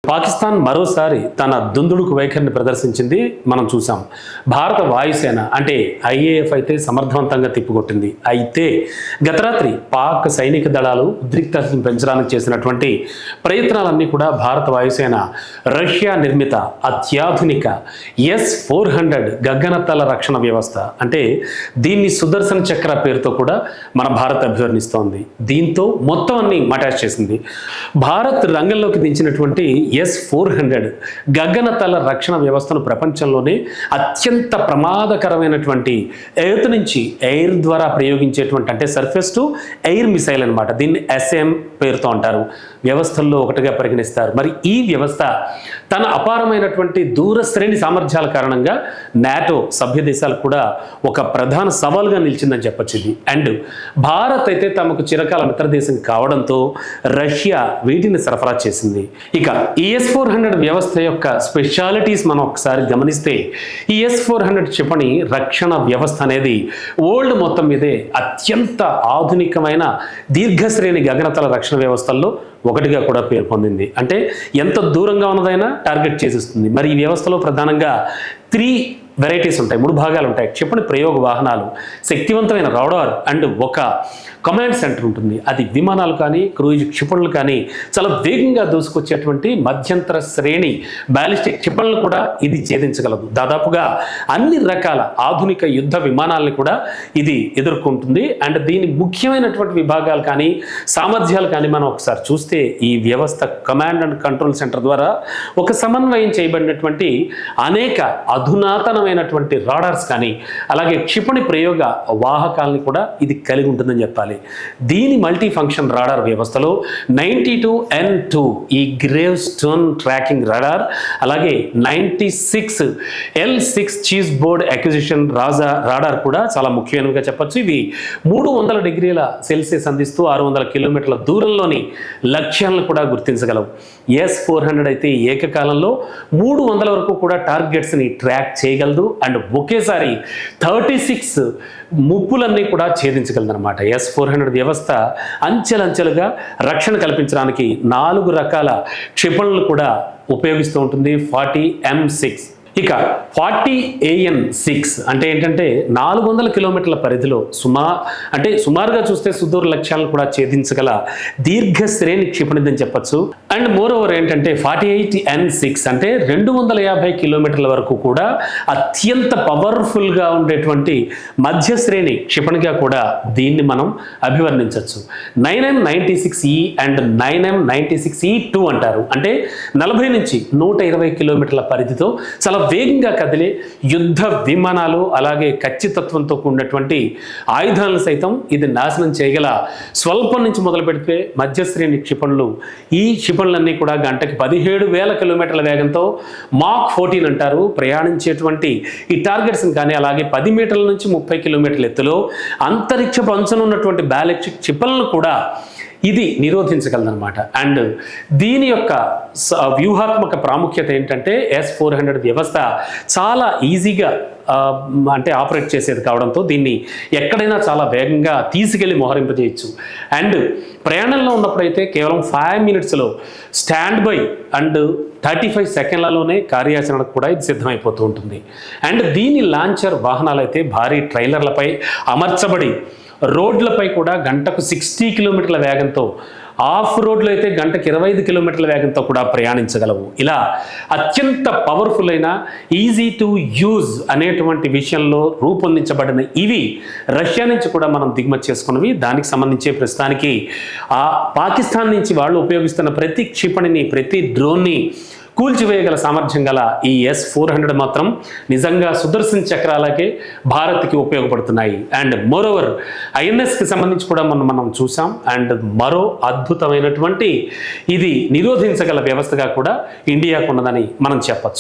పాకిస్తాన్ మరోసారి తన దుందుడుకు వైఖరిని ప్రదర్శించింది మనం చూసాం. భారత వాయుసేన అంటే ఐఏఎఫ్ అయితే సమర్థవంతంగా తిప్పికొట్టింది. అయితే గత రాత్రి పాక్ సైనిక దళాలు ఉద్రిక్తతను పెంచడానికి చేసినటువంటి ప్రయత్నాలన్నీ కూడా భారత వాయుసేన రష్యా నిర్మిత అత్యాధునిక S-400 గగనతల రక్షణ వ్యవస్థ అంటే దీన్ని సుదర్శన చక్ర పేరుతో కూడా మన భారత్ అభివర్ణిస్తోంది. దీంతో మొత్తం అన్ని మటాష్ చేసింది. భారత్ రంగంలోకి దించినటువంటి S-400 గగనతల రక్షణ వ్యవస్థను ప్రపంచంలోనే అత్యంత ప్రమాదకరమైనటువంటి ఎర్త్ నుంచి ఎయిర్ ద్వారా ప్రయోగించేటువంటి అంటే సర్ఫేస్ టు ఎయిర్ మిసైల్ అనమాట. దీన్ని SM పేరుతో అంటారు. వ్యవస్థల్లో ఒకటిగా పరిగణిస్తారు. మరి ఈ వ్యవస్థ తన అపారమైనటువంటి దూర శ్రేణి సామర్థ్యాల కారణంగా నాటో సభ్య దేశాలకు కూడా ఒక ప్రధాన సవాల్గా నిలిచిందని చెప్పొచ్చు ఇది. అండ్ భారత్ అయితే తమకు చిరకాల మిత్ర దేశం కావడంతో రష్యా వీటిని సరఫరా చేసింది. ఇక ఈ S-400 వ్యవస్థ యొక్క స్పెషాలిటీస్ మనం ఒకసారి గమనిస్తే ఈ S-400 క్షిపణి రక్షణ వ్యవస్థ అనేది వరల్డ్ మొత్తం మీదే అత్యంత ఆధునికమైన దీర్ఘశ్రేణి గగనతల రక్షణ వ్యవస్థల్లో ఒకటిగా కూడా పేరు పొందింది. అంటే ఎంత దూరంగా ఉన్నదైనా టార్గెట్ చేసేస్తుంది. మరి ఈ వ్యవస్థలో ప్రధానంగా 3 వెరైటీస్ ఉంటాయి, 3 భాగాలు ఉంటాయి. క్షిపణి ప్రయోగ వాహనాలు, శక్తివంతమైన రాడార్ అండ్ ఒక కమాండ్ సెంటర్ ఉంటుంది. అది విమానాలు కానీ క్రూయిజ్ క్షిపణులు కానీ చాలా వేగంగా దూసుకొచ్చేటువంటి మధ్యంతర శ్రేణి బ్యాలిస్టిక్ క్షిపణులు కూడా ఇది ఛేదించగలదు. దాదాపుగా అన్ని రకాల ఆధునిక యుద్ధ విమానాలను కూడా ఇది ఎదుర్కొంటుంది. అండ్ దీని ముఖ్యమైనటువంటి విభాగాలు కానీ సామర్థ్యాలు కానీ మనం ఒకసారి చూస్తే ఈ వ్యవస్థ కమాండ్ అండ్ కంట్రోల్ సెంటర్ ద్వారా ఒక సమన్వయం చేయబడినటువంటి అనేక అధునాతనమైనటువంటి రాడార్స్ కానీ అలాగే క్షిపణి ప్రయోగ వాహకాలని కూడా ఇది కలిగి ఉంటుందని చెప్పాలి. దీని మల్టీ ఫంక్షన్ రాడార్ వ్యవస్థలో 92N2 ఈ గ్రేవ్ స్టోన్ ట్రాకింగ్ రాడార్ అలాగే 96 L6 cheese board acquisition radar కూడా చాలా ముఖ్యమైనవిగా చెప్పచ్చు. ఇవి 300 డిగ్రీల సెల్సియస్ అందిస్తూ 600 కిలోమీటర్ల దూరంలోని లక్ష్యాలను కూడా గుర్తించగలవు. S-400 అయితే ఏకకాలంలో 300 వరకు కూడా టార్గెట్స్ని ట్రాక్ చేయగలదు. అండ్ ఒకేసారి 36 ముప్పులన్నీ కూడా ఛేదించగలదన్నమాట. S-400 వ్యవస్థ అంచెలంచెలుగా రక్షణ కల్పించడానికి 4 రకాల క్షిపణులు కూడా ఉపయోగిస్తూ ఉంటుంది. 40M6 ఇక 40AN6 అంటే ఏంటంటే 400 కిలోమీటర్ల పరిధిలో సుమారుగా చూస్తే సుదూర లక్ష్యాలను కూడా ఛేదించగల దీర్ఘ శ్రేణి క్షిపణిదని చెప్పచ్చు. అండ్ మోర్ ఓవర్ ఏంటంటే 48N6 అంటే 250 కిలోమీటర్ల వరకు కూడా అత్యంత పవర్ఫుల్గా ఉండేటువంటి మధ్య శ్రేణి క్షిపణిగా కూడా దీన్ని మనం అభివర్ణించవచ్చు. 9M96E అండ్ 9M96E2 అంటారు. అంటే 40 నుంచి 120 కిలోమీటర్ల పరిధితో చాలా వేగంగా కదిలే యుద్ధ విమానాలు అలాగే ఖచ్చితత్వంతో కూడినటువంటి ఆయుధాలను సైతం ఇది నాశనం చేయగల స్వల్పం నుంచి మొదలు పెడితే మధ్యశ్రేణి క్షిపణులు. ఈ క్షిపణులన్నీ కూడా గంటకి 17,000 కిలోమీటర్ల వేగంతో మాక్ 14 అంటారు ప్రయాణించేటువంటి ఈ టార్గెట్స్ని కానీ అలాగే 10 మీటర్ల నుంచి 30 కిలోమీటర్ల ఎత్తులో అంతరిక్ష పంచనున్నటువంటి బ్యాలిస్టిక్ క్షిపణులను కూడా ఇది నిరోధించగలదన్నమాట. అండ్ దీని యొక్క వ్యూహాత్మక ప్రాముఖ్యత ఏంటంటే S-400 వ్యవస్థ చాలా ఈజీగా అంటే ఆపరేట్ చేసేది కావడంతో దీన్ని ఎక్కడైనా చాలా వేగంగా తీసుకెళ్ళి మోహరింపజేయచ్చు. అండ్ ప్రయాణంలో ఉన్నప్పుడైతే కేవలం 5 మినిట్స్లో స్టాండ్ బై అండ్ 35 సెకండ్లలోనే కార్యాచరణకు కూడా ఇది సిద్ధమైపోతూ ఉంటుంది. అండ్ దీని లాంచర్ వాహనాలు అయితే భారీ ట్రైలర్లపై అమర్చబడి రోడ్లపై కూడా గంటకు 60 కిలోమీటర్ల వేగంతో ఆఫ్ రోడ్లో అయితే గంటకు 25 కిలోమీటర్ల వేగంతో కూడా ప్రయాణించగలవు. ఇలా అత్యంత పవర్ఫుల్ అయిన ఈజీ టు యూజ్ అనేటువంటి విషయంలో రూపొందించబడిన ఇవి రష్యా నుంచి కూడా మనం దిగుమతి చేసుకున్నవి. దానికి సంబంధించి ప్రస్తుతానికి ఆ పాకిస్తాన్ నుంచి వాళ్ళు ఉపయోగిస్తున్న ప్రతి క్షిపణిని ప్రతి డ్రోన్ని కూల్చివేయగల సామర్థ్యం గల ఈ S-400 మాత్రం నిజంగా సుదర్శన్ చక్రాలకే భారత్కి ఉపయోగపడుతున్నాయి. అండ్ మోరోవర్ INSకి సంబంధించి కూడా మనం చూసాం. అండ్ మరో అద్భుతమైనటువంటి ఇది నిరోధించగల వ్యవస్థగా కూడా ఇండియాకు ఉన్నదని మనం చెప్పచ్చు.